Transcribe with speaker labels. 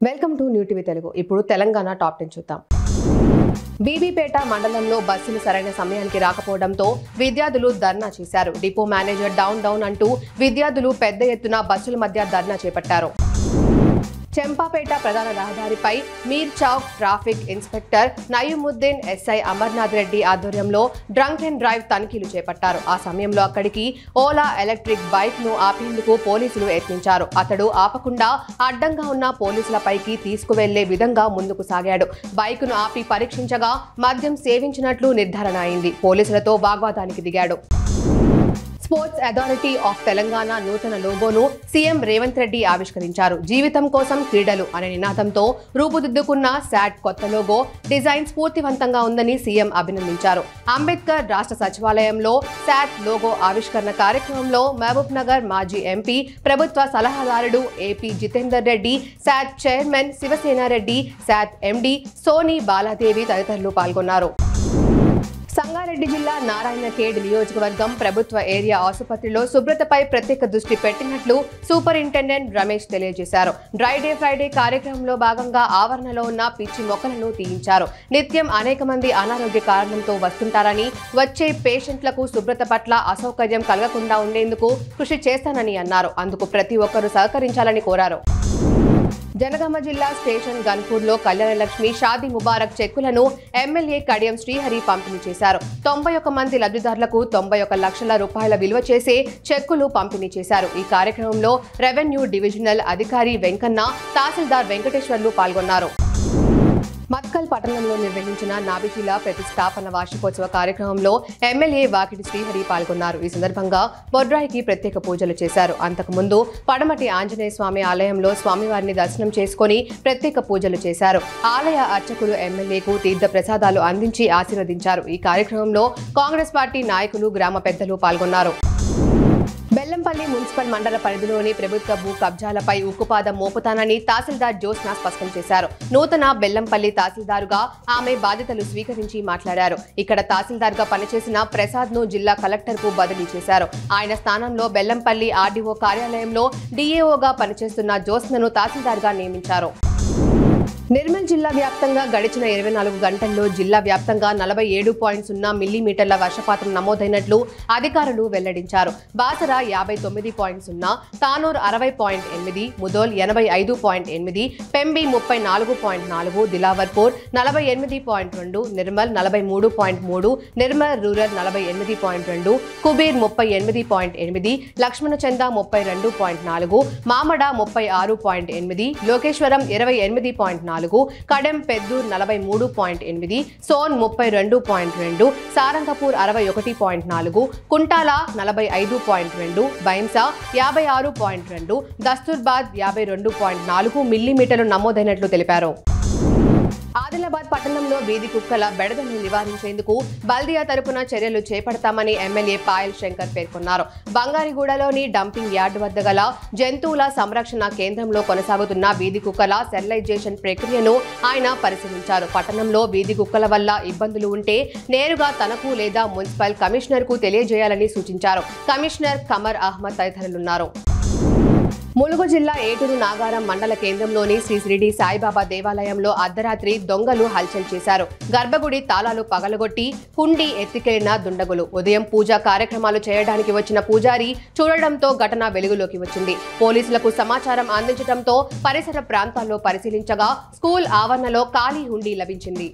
Speaker 1: Welcome to new TV Telugu. ఇప్పుడు Telangana top 10 చూద్దాం. బీబీపేట మండలంలో బస్సులు సరైన సమయానికి రాకపోవడంతో విద్యార్థులు ధర్నా చేశారు. డిపో మేనేజర్ డౌన్ అంటూ విద్యార్థులు పెద్ద ఎత్తున బస్సుల మధ్య ధర్నా చేపట్టారు. చెంపాపేట ప్రధాన రహదారిపై Mir Chowk traffic inspector Nayeemuddin SI Amarnath Reddy ఆధ్వర్యంలో డ్రంక్ అండ్ డ్రైవ్ తనిఖీలు చేపట్టారు. ఆ సమయంలో అక్కడికి ఓలా ఎలక్ట్రిక్ బైక్ ను ఆపేందుకు పోలీసులు యత్నించారు. అతడు ఆపకుండా అడ్డంగా ఉన్న పోలీసులపైకి తీసుకువెళ్లే విధంగా ముందుకు సాగాడు. బైక్ ను ఆపి పరీక్షించగా మద్యం సేవించినట్లు నిర్ధారణ అయింది. పోలీసులతో వాగ్వాదానికి దిగాడు. స్పోర్ట్స్ అథారిటీ ఆఫ్ తెలంగాణ నూతన లోగోను సీఎం రేవంత్ రెడ్డి ఆవిష్కరించారు. జీవితం కోసం క్రీడలు అనే నినాదంతో రూపుదిద్దుకున్న శాట్ కొత్త లోగో డిజైన్ స్ఫూర్తివంతంగా ఉందని సీఎం అభినందించారు. అంబేద్కర్ రాష్ట్ర సచివాలయంలో శాట్ లోగో ఆవిష్కరణ కార్యక్రమంలో మహబూబ్ నగర్ మాజీ ఎంపీ ప్రభుత్వ సలహాదారుడు AP Jithender Reddy, SAT chairman Sivasenareddy, SAT MD Soni Baladevi తదితరులు పాల్గొన్నారు. సంగారెడ్డి జిల్లా నారాయణఖేడ్ నియోజకవర్గం ప్రభుత్వ ఏరియా ఆసుపత్రిలో శుభ్రతపై ప్రత్యేక దృష్టి పెట్టినట్లు సూపరింటెండెంట్ రమేష్ తెలియజేశారు. డ్రై డే ఫ్రైడే కార్యక్రమంలో భాగంగా ఆవరణలో ఉన్న పిచ్చి మొక్కలను తీయించారు. నిత్యం అనేక మంది అనారోగ్య కారణంతో వస్తుంటారని, వచ్చే పేషెంట్లకు శుభ్రత పట్ల అసౌకర్యం కలగకుండా ఉండేందుకు కృషి చేస్తానని అన్నారు. అందుకు ప్రతి ఒక్కరూ సహకరించాలని కోరారు. జనగామ జిల్లా స్టేషన్ గన్పూర్లో కళ్యాణలక్ష్మి షాదీ ముబారక్ చెక్కులను ఎమ్మెల్యే కడియం శ్రీహరి పంపిణీ చేశారు. 91 మంది లబ్ధిదారులకు 91 లక్షల రూపాయల విలువ చేసే చెక్కులు పంపిణీ చేశారు. ఈ కార్యక్రమంలో రెవెన్యూ డివిజనల్ అధికారి వెంకన్న, తహసీల్దార్ వెంకటేశ్వర్లు పాల్గొన్నారు. మత్కల్ పట్టణంలో నిర్వహించిన నాభిశిల ప్రతిష్టాపన వార్షికోత్సవ కార్యక్రమంలో ఎమ్మెల్యే వాకిటి శ్రీహరి పాల్గొన్నారు. ఈ సందర్భంగా బొడ్రాయికి ప్రత్యేక పూజలు చేశారు. అంతకుముందు పడమటి ఆంజనేయ స్వామి ఆలయంలో స్వామివారిని దర్శనం చేసుకుని ప్రత్యేక పూజలు చేశారు. ఆలయ అర్చకులు ఎమ్మెల్యేకు తీర్థ ప్రసాదాలు అందించి ఆశీర్వదించారు. ఈ కార్యక్రమంలో కాంగ్రెస్ పార్టీ నాయకులు, గ్రామ పెద్దలు పాల్గొన్నారు. బెల్లంపల్లి మున్సిపల్ మండల పరిధిలోని ప్రభుత్వ భూ కబ్జాలపై ఉక్కుపాదం మోపుతానని తహసీల్దార్ జ్యోత్స్న స్పష్టం చేశారు. నూతన బెల్లంపల్లి తహసీల్దారుగా ఆమె బాధ్యతలు స్వీకరించి మాట్లాడారు. ఇక్కడ తహసీల్దార్గా పనిచేసిన ప్రసాద్ ను జిల్లా కలెక్టర్ కు బదిలీ చేశారు. ఆయన స్థానంలో బెల్లంపల్లి ఆర్డీఓ కార్యాలయంలో డీఏఓగా పనిచేస్తున్న జ్యోత్స్నను తహసీల్దార్గా నియమించారు. నిర్మల్ జిల్లా వ్యాప్తంగా గడిచిన 24 గంటల్లో జిల్లా వ్యాప్తంగా 47.0 మిల్లీమీటర్ల వర్షపాతం నమోదైనట్లు అధికారులు వెల్లడించారు. బాసర 59.0, తానూర్ 60.8, ముదోల్ 85.8, పెంబి 34.4, దిలావర్పూర్ 48.2, నిర్మల్ 43.3, నిర్మల్ రూరల్ 48.2, కుబీర్ 38.8, లక్ష్మణచంద 32.4, మామడ 36.8, లోకేశ్వరం 28.4, కడెం పెద్దూర్ 43.8, సోన్ 32.2, సారంగపూర్ 61.4, కుంటాల 45.2, బైంసా 56.2, దస్తూర్బాద్ 52.4 మిల్లీమీటర్లు నమోదైనట్లు తెలిపారు. ఆదిలాబాద్ పట్టణంలో వీధి కుక్కల బెడదను నివారించేందుకు బల్దియా తరపున చర్యలు చేపడతామని ఎమ్మెల్యే పాయల్ శంకర్ పేర్కొన్నారు. బంగారిగూడలోని డంపింగ్ యార్డు వద్ద గల జంతువుల సంరక్షణ కేంద్రంలో కొనసాగుతున్న వీధి కుక్కల స్టెరిలైజేషన్ ప్రక్రియను ఆయన పరిశీలించారు. పట్టణంలో వీధి కుక్కల వల్ల ఇబ్బందులు ఉంటే నేరుగా తనకు లేదా మున్సిపల్ కమిషనర్ కు తెలియజేయాలని సూచించారు. కమిషనర్ కమర్ అహ్మద్ తదితరులున్నారు. ములుగు జిల్లా ఏటూరు నాగారం మండల కేంద్రంలోని శ్రీ షిరిడి సాయిబాబా దేవాలయంలో అర్ధరాత్రి దొంగలు హల్చల్ చేశారు. గర్భగుడి తాళాలు పగలగొట్టి హుండీ ఎత్తికెళ్లిన దుండగులు ఉదయం పూజా కార్యక్రమాలు చేయడానికి వచ్చిన పూజారి చూడడంతో ఘటన వెలుగులోకి వచ్చింది. పోలీసులకు సమాచారం అందించడంతో పరిసర ప్రాంతాల్లో పరిశీలించగా స్కూల్ ఆవరణలో ఖాళీ హుండీ లభించింది.